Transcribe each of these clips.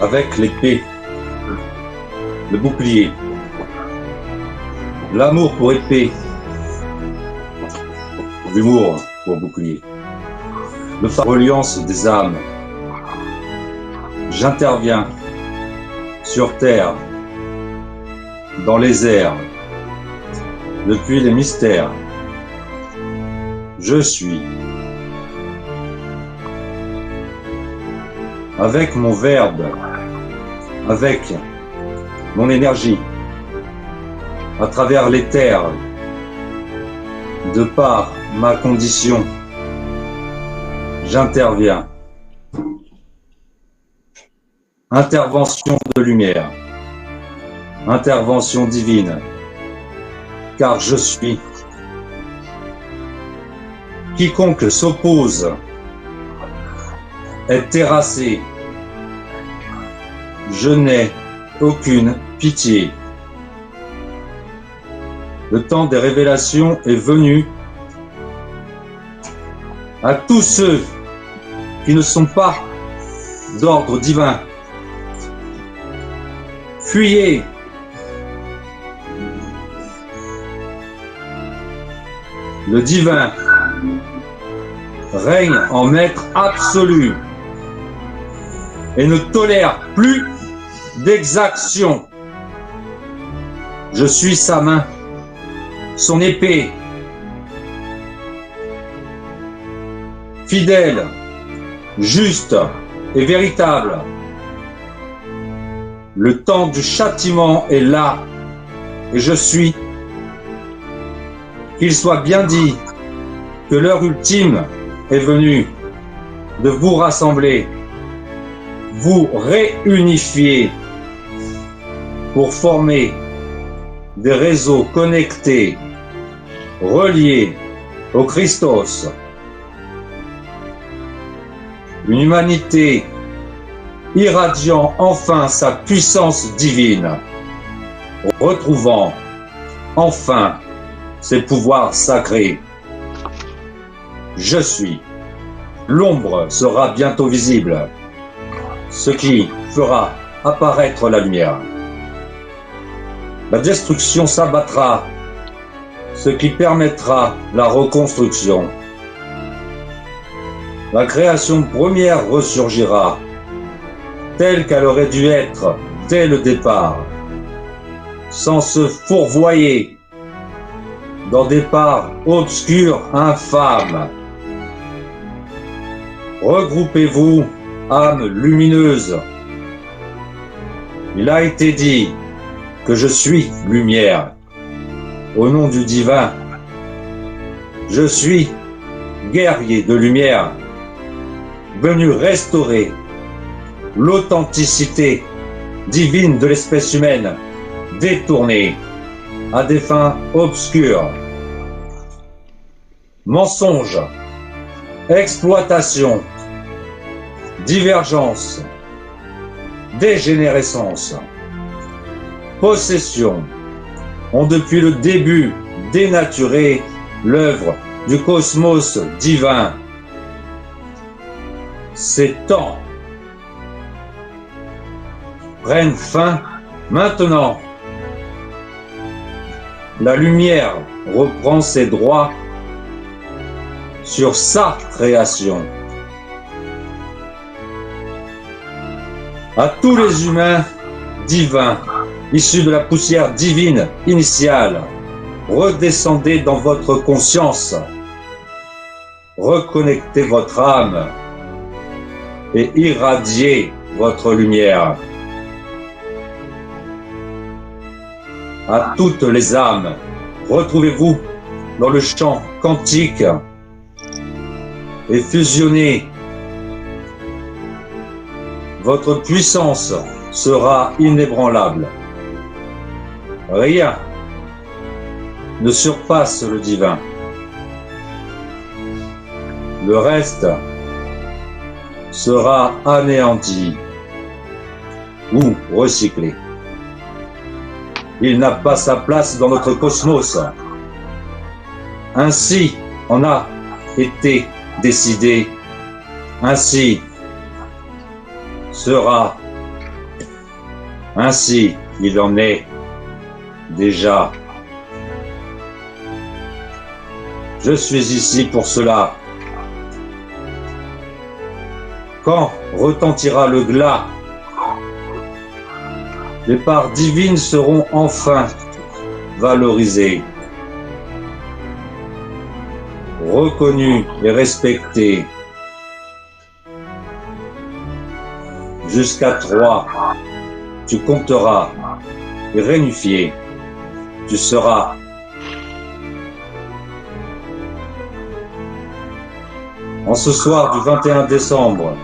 avec l'épée, le bouclier, l'amour pour épée, l'humour pour bouclier, le phare reliance des âmes. J'interviens sur terre, dans les airs, depuis les mystères. Je suis. Avec mon verbe, avec mon énergie, à travers l'éther, de par ma condition, j'interviens. Intervention de lumière, intervention divine, car je suis. Quiconque s'oppose est terrassé. Je n'ai aucune pitié. Le temps des révélations est venu. À tous ceux qui ne sont pas d'ordre divin, fuyez. Le divin règne en maître absolu et ne tolère plus d'exaction. Je suis sa main, son épée, fidèle, juste et véritable. Le temps du châtiment est là, et je suis. Qu'il soit bien dit que l'heure ultime est venue de vous rassembler, vous réunifier pour former des réseaux connectés, reliés au Christos. Une humanité irradiant enfin sa puissance divine, retrouvant enfin ses pouvoirs sacrés. Je suis. L'ombre sera bientôt visible, ce qui fera apparaître la lumière. La destruction s'abattra, ce qui permettra la reconstruction. La création première ressurgira, telle qu'elle aurait dû être dès le départ, sans se fourvoyer dans des parts obscures, infâmes. Regroupez-vous, âmes lumineuses. Il a été dit que je suis lumière. Au nom du divin, je suis guerrier de lumière, venu restaurer l'authenticité divine de l'espèce humaine, détournée à des fins obscures. Mensonge, exploitation, divergence, dégénérescence, possession ont depuis le début dénaturé l'œuvre du cosmos divin. Ces temps prennent fin maintenant. La lumière reprend ses droits sur sa création. À tous les humains divins, issus de la poussière divine initiale, redescendez dans votre conscience, reconnectez votre âme et irradiez votre lumière. À toutes les âmes, retrouvez-vous dans le champ quantique et fusionnez. Votre puissance sera inébranlable. Rien ne surpasse le divin. Le reste sera anéanti ou recyclé. Il n'a pas sa place dans notre cosmos. Ainsi en a été décidé. Ainsi sera. Ainsi, il en est déjà. Je suis ici pour cela. Quand retentira le glas, les parts divines seront enfin valorisées, reconnues et respectées. Jusqu'à 3, tu compteras et réunifié, tu seras. En ce soir du 21 décembre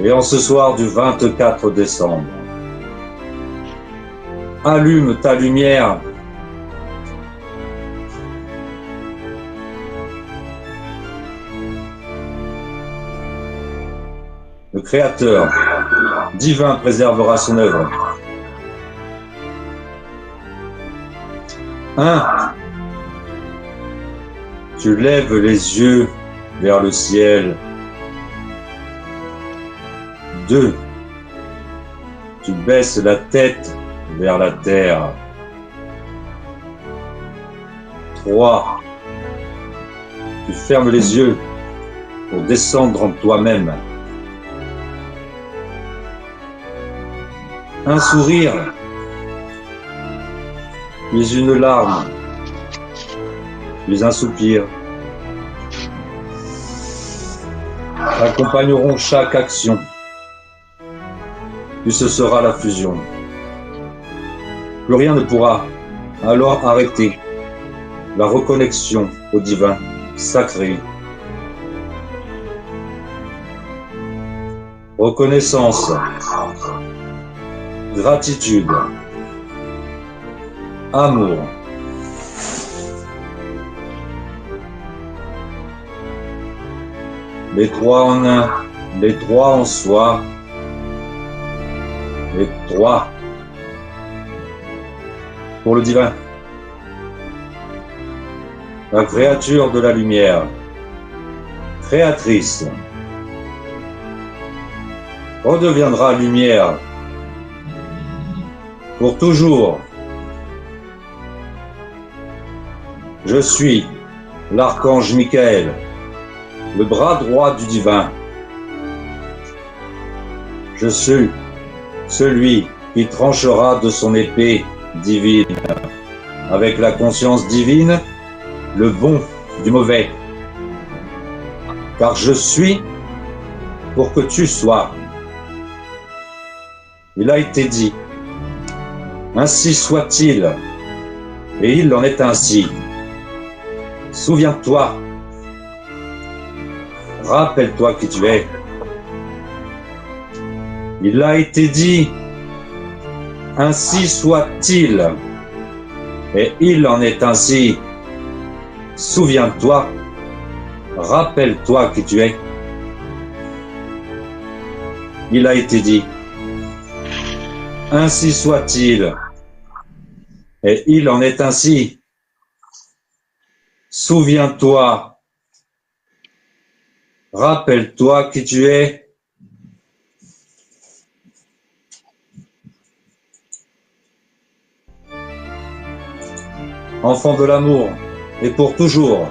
et en ce soir du 24 décembre, allume ta lumière. Le Créateur divin préservera son œuvre. 1. Tu lèves les yeux vers le ciel. 2. Tu baisses la tête vers la terre. 3. Tu fermes les yeux pour descendre en toi-même. Un sourire, puis une larme, puis un soupir accompagneront chaque action, puis ce sera la fusion. Plus rien ne pourra alors arrêter la reconnexion au divin sacré. Reconnaissance, gratitude, amour. Les trois en un, les trois en soi, les trois pour le divin. La créature de la lumière, créatrice, redeviendra lumière pour toujours. Je suis l'archange Michael, le bras droit du divin. Je suis celui qui tranchera de son épée divine, avec la conscience divine, le bon du mauvais. Car je suis pour que tu sois. Il a été dit, ainsi soit-il, et il en est ainsi. Souviens-toi, rappelle-toi qui tu es. Il a été dit, ainsi soit-il, et il en est ainsi. Souviens-toi, rappelle-toi qui tu es. Il a été dit, ainsi soit-il, et il en est ainsi. Souviens-toi, rappelle-toi qui tu es. Enfant de l'amour, et pour toujours.